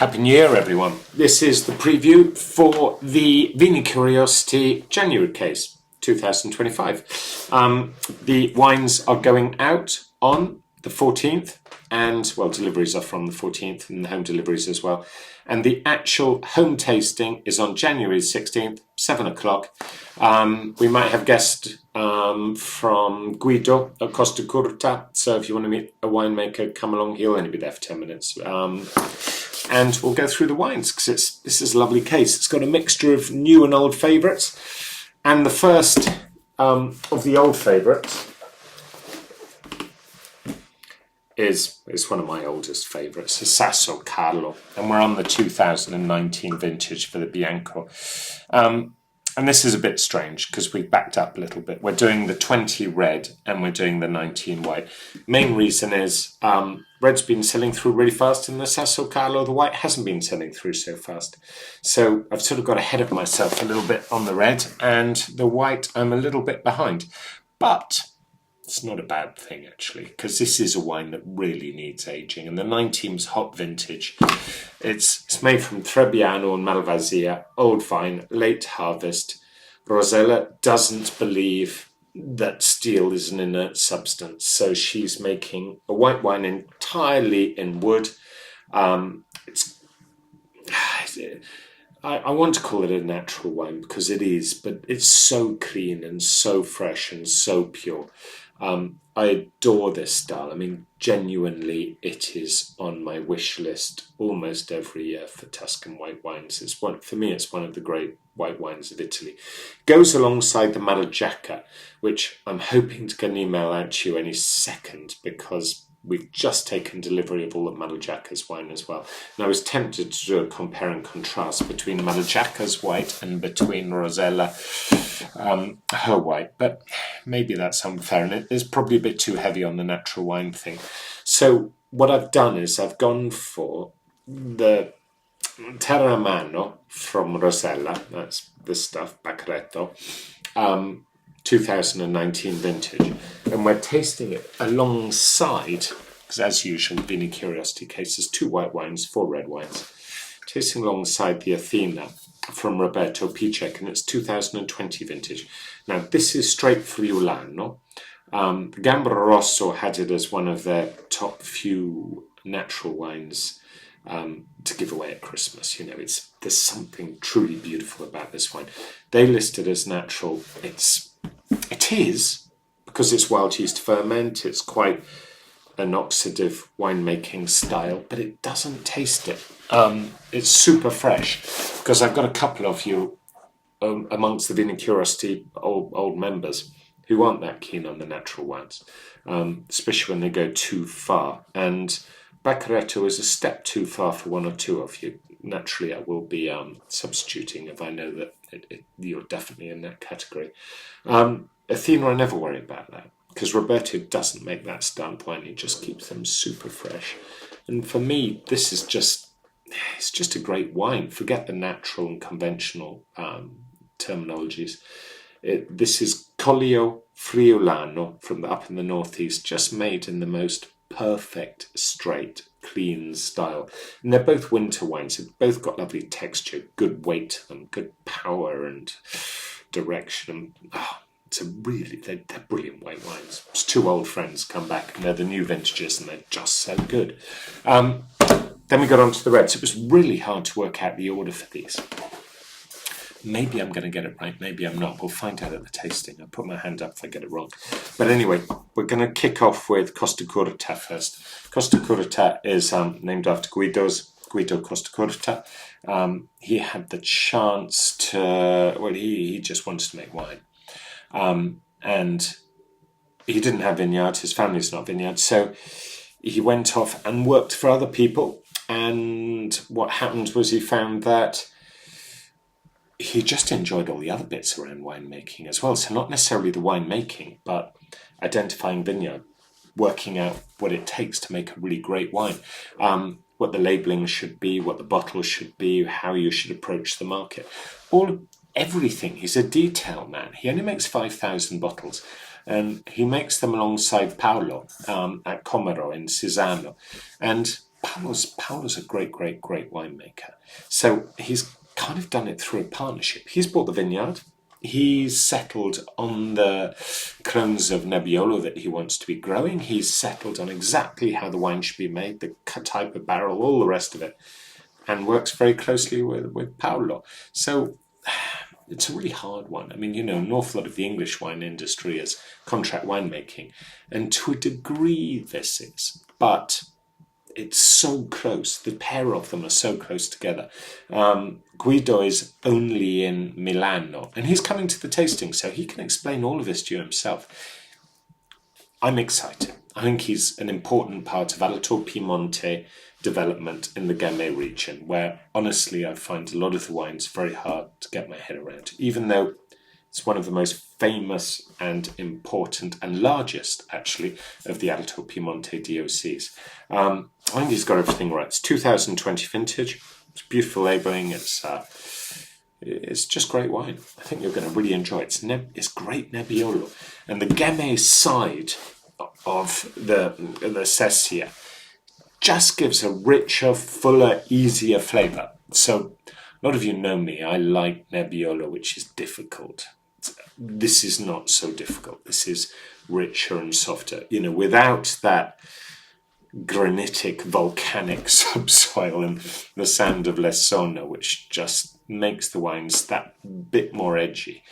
Happy New Year, everyone. This is the preview for the Vini Curiosity January case, 2025. The wines are going out on the 14th, and, well, deliveries are from the 14th, and the home deliveries as well. And the actual home tasting is on January 16th, 7 o'clock. We might have guests from Guido at Costacurta, so if you want to meet a winemaker, come along. He'll only be there for 10 minutes. And we'll go through the wines, because this is a lovely case. It's got a mixture of new and old favourites. And the first of the old favourites is one of my oldest favourites, Sassocarlo. And we're on the 2019 vintage for the Bianco. And this is a bit strange because we've backed up a little bit. We're doing the 20 red and we're doing the 19 white. Main reason is red's been selling through really fast, and the Sassocarlo, the white, hasn't been selling through so fast. So I've sort of got ahead of myself a little bit on the red, and the white I'm a little bit behind. But it's not a bad thing, actually, because this is a wine that really needs aging. And the 19's hot vintage. It's made from Trebbiano and Malvasia, old vine, late harvest. Rosella doesn't believe that steel is an inert substance, so she's making a white wine entirely in wood. I want to call it a natural wine because it is, but it's so clean and so fresh and so pure. I adore this style. I mean, genuinely, it is on my wish list almost every year for Tuscan white wines. For me, it's one of the great white wines of Italy. Goes alongside the Malvasia, which I'm hoping to get an email out to you any second, because we've just taken delivery of all of Malvasia's wine as well. And I was tempted to do a compare and contrast between Malvasia's white and between Rosella, her white, but maybe that's unfair, and it is probably a bit too heavy on the natural wine thing. So what I've done is I've gone for the Terre Mano from Rosella, that's this stuff, Baccaretto, 2019 vintage, and we're tasting it alongside, because as usual, Vini Curiosity cases, 2 white wines, 4 red wines, tasting alongside the Athena from Roberto Picéch, and it's 2020 vintage. Now, this is straight Friulano. Gamba Rosso had it as one of their top few natural wines to give away at Christmas. You know, there's something truly beautiful about this wine. They list it as natural. It is, because it's wild yeast ferment. It's quite an oxidative winemaking style, but it doesn't taste it. It's super fresh, because I've got a couple of you amongst the Vini Curiosity old members who aren't that keen on the natural wines, especially when they go too far. And Baccaretto is a step too far for one or two of you. Naturally, I will be substituting if I know that you're definitely in that category. Athena, I never worry about that, because Roberto doesn't make that stunt wine. He just keeps them super fresh. And for me, this is it's just a great wine. Forget the natural and conventional terminologies. This is Collio Friulano from up in the northeast, just made in the most perfect, straight, clean style. And they're both winter wines. They've both got lovely texture, good weight to them, good power and direction. They're brilliant white wines. It's 2 old friends come back, and they're the new vintages, and they're just so good. Then we got on to the reds. It was really hard to work out the order for these. Maybe I'm going to get it right, maybe I'm not. We'll find out at the tasting. I'll put my hand up if I get it wrong. But anyway, we're going to kick off with Costacurta first. Costacurta is named after Guido Costacurta. He had the chance he just wanted to make wine. And he didn't have vineyard, his family's not vineyard, so he went off and worked for other people. And what happened was he found that he just enjoyed all the other bits around winemaking as well. So not necessarily the winemaking, but identifying vineyard, working out what it takes to make a really great wine, what the labelling should be, what the bottle should be, how you should approach the market. Everything. He's a detail man. He only makes 5,000 bottles, and he makes them alongside Paolo at Comero in Cisano. And Paolo's a great winemaker. So he's kind of done it through a partnership. He's bought the vineyard. He's settled on the clones of Nebbiolo that he wants to be growing. He's settled on exactly how the wine should be made, the type of barrel, all the rest of it, and works very closely with Paolo. So it's a really hard one. I mean, an awful lot of the English wine industry is contract winemaking, and to a degree this is, but it's so close. The pair of them are so close together. Guido is only in Milano, and he's coming to the tasting, so he can explain all of this to you himself. I'm excited. I think he's an important part of Alto Piemonte development in the Ghemme region, where honestly I find a lot of the wines very hard to get my head around, even though it's one of the most famous and important and largest, actually, of the Alto Piemonte DOCs. I think he's got everything right. It's 2020 vintage. It's beautiful labelling. It's just great wine. I think you're going to really enjoy it. It's great Nebbiolo. And the Ghemme side of the Cessia just gives a richer, fuller, easier flavour. So a lot of you know me. I like Nebbiolo, which is difficult. This is not so difficult. This is richer and softer. Without that granitic, volcanic subsoil and the sand of Lessona, which just makes the wines that bit more edgy.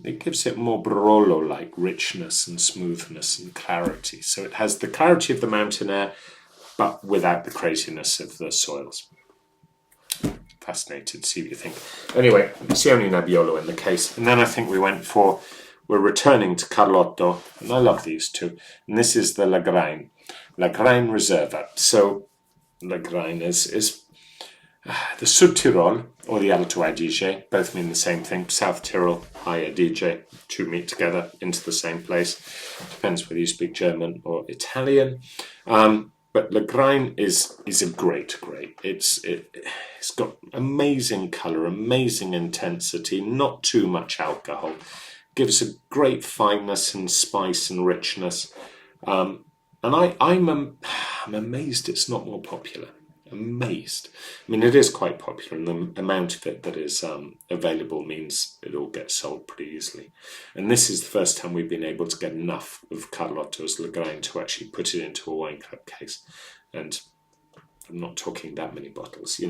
It gives it more Barolo-like richness and smoothness and clarity. So it has the clarity of the mountain air, but without the craziness of the soils. Fascinated to see what you think. Anyway, it's the only Nebbiolo in the case. And then I think we're returning to Carlotto, and I love these two. And this is the Lagrein Riserva. So Lagrein is the Sud Tyrol, or the Alto Adige, both mean the same thing. South Tyrol, High Adige, two meet together into the same place. Depends whether you speak German or Italian. But Lagrein is a great. It's got amazing colour, amazing intensity, not too much alcohol. Gives a great fineness and spice and richness. And I'm amazed it's not more popular. Amazed. I mean, it is quite popular, and the amount of it that is available means it all gets sold pretty easily. And this is the first time we've been able to get enough of Carlotto's Lagrein to actually put it into a wine club case. And I'm not talking that many bottles.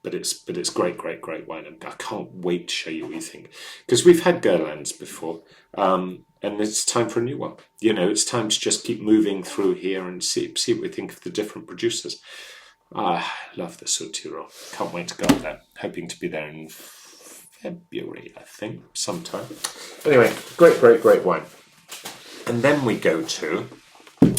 But it's great wine, and I can't wait to show you what you think, because we've had Gerlands before, and it's time for a new one. It's time to just keep moving through here and see what we think of the different producers. I love the Sud Tyrol. Can't wait to go there. Hoping to be there in February, I think, sometime. Anyway, great wine. And then we go to,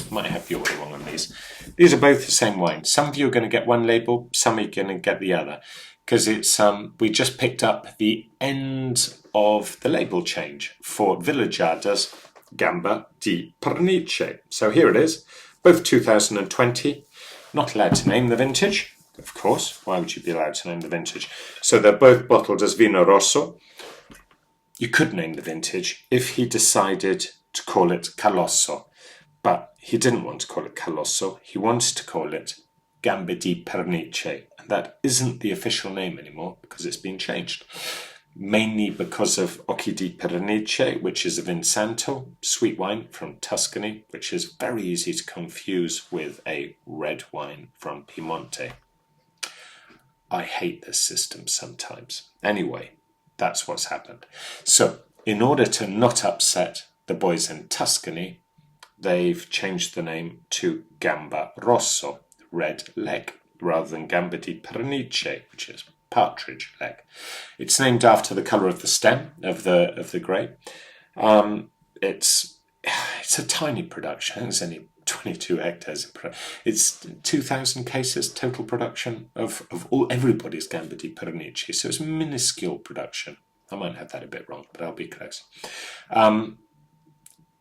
might have the order wrong on these. These are both the same wine. Some of you are going to get one label, some are going to get the other, because it's we just picked up the end of the label change for Villa Giada's Gamba di Pernice. So here it is, both 2020. Not allowed to name the vintage, of course. Why would you be allowed to name the vintage? So they're both bottled as Vino Rosso. You could name the vintage if he decided to call it Calosso, but he didn't want to call it Calosso. He wanted to call it Gamba di Pernice, and that isn't the official name anymore because it's been changed. Mainly because of Occhi di Pernice, which is a Vinsanto, sweet wine from Tuscany, which is very easy to confuse with a red wine from Piemonte. I hate this system sometimes. Anyway, that's what's happened. So, in order to not upset the boys in Tuscany, they've changed the name to Gamba Rosso, red leg, rather than Gamba di Pernice, which is partridge leg. It's named after the colour of the stem of the grape. It's a tiny production. It's only 22 hectares. It's 2,000 cases total production of everybody's Gamba di Pernice. So it's a minuscule production. I might have that a bit wrong, but I'll be close.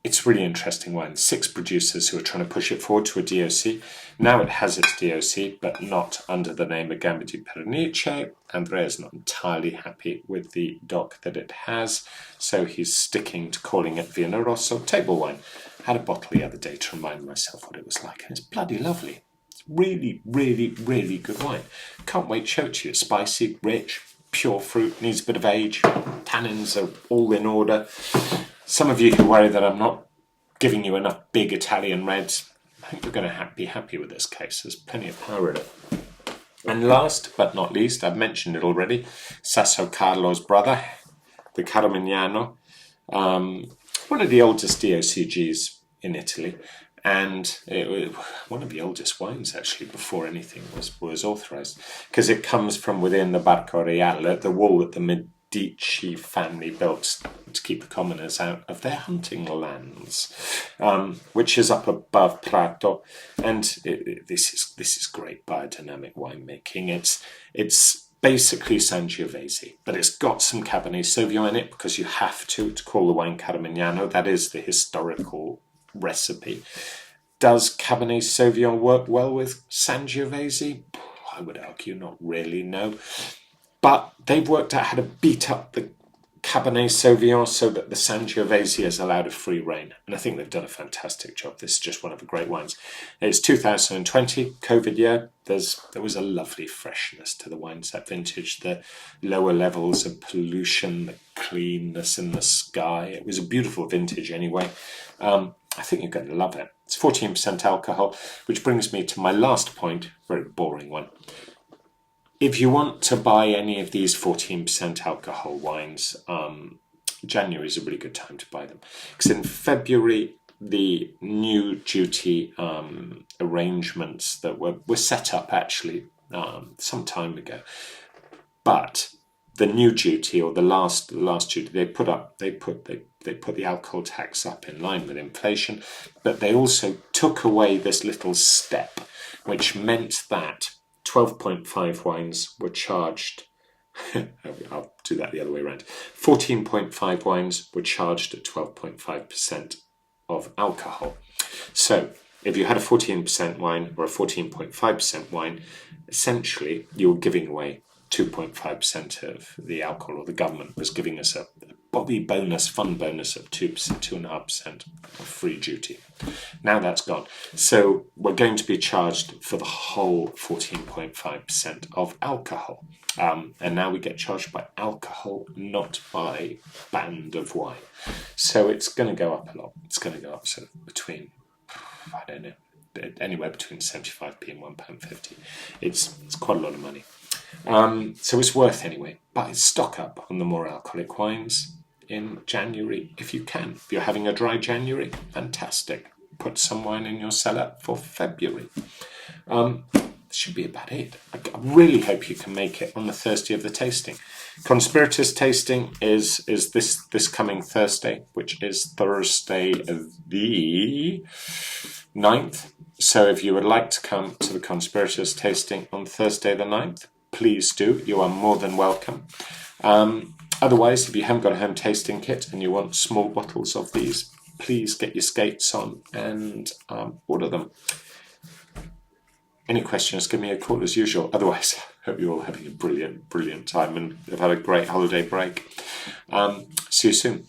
It's really interesting wine. 6 producers who are trying to push it forward to a DOC. Now it has its DOC, but not under the name of Gamba di Pernice. Andrea is not entirely happy with the DOC that it has, so he's sticking to calling it Vino Rosso table wine. I had a bottle the other day to remind myself what it was like, and it's bloody lovely. really, really, really good wine. Can't wait to show it to you. It's spicy, rich, pure fruit, needs a bit of age. Tannins are all in order. Some of you who worry that I'm not giving you enough big Italian reds, I think you're going to be happy with this case. There's plenty of power in it. And last but not least, I've mentioned it already, Sassocarlo's brother, the Carmignano, one of the oldest DOCGs in Italy, and it was one of the oldest wines actually before anything was authorized, because it comes from within the Barco Reale, the wall that the Medici family built to keep the commoners out of their hunting lands, which is up above Prato, and this is great biodynamic winemaking. It's basically Sangiovese, but it's got some Cabernet Sauvignon in it because you have to call the wine Carmignano. That is the historical recipe. Does Cabernet Sauvignon work well with Sangiovese? I would argue not really, no. But they've worked out how to beat up the Cabernet Sauvignon so that the Sangiovese is allowed a free reign. And I think they've done a fantastic job. This is just one of the great wines. It's 2020, COVID year. There was a lovely freshness to the wines, that vintage, the lower levels of pollution, the cleanness in the sky. It was a beautiful vintage anyway. I think you're going to love it. It's 14% alcohol, which brings me to my last point, very boring one. If you want to buy any of these 14% alcohol wines, January is a really good time to buy them. Because in February, the new duty arrangements that were set up actually some time ago. But the new duty, or the last duty, they put the alcohol tax up in line with inflation, but they also took away this little step, which meant that 12.5 wines were charged, I'll do that the other way around, 14.5 wines were charged at 12.5% of alcohol. So if you had a 14% wine or a 14.5% wine, essentially you were giving away 2.5% of the alcohol, or the government was giving us a bobby bonus, fun bonus of 2%, 2.5% of free duty. Now that's gone. So we're going to be charged for the whole 14.5% of alcohol. And now we get charged by alcohol, not by band of wine. So it's going to go up a lot. It's going to go up sort of between, I don't know, anywhere between 75p and £1.50. It's quite a lot of money. So it's worth anyway. But stock up on the more alcoholic wines in January if you can. If you're having a dry January, fantastic. Put some wine in your cellar for February. This should be about it. I really hope you can make it on the Thursday of the tasting. Conspirators tasting is this coming Thursday, which is Thursday the 9th. So if you would like to come to the Conspirators tasting on Thursday the 9th, please do. You are more than welcome. Otherwise, if you haven't got a home tasting kit and you want small bottles of these, please get your skates on and order them. Any questions, give me a call as usual. Otherwise, I hope you're all having a brilliant, brilliant time and have had a great holiday break. See you soon.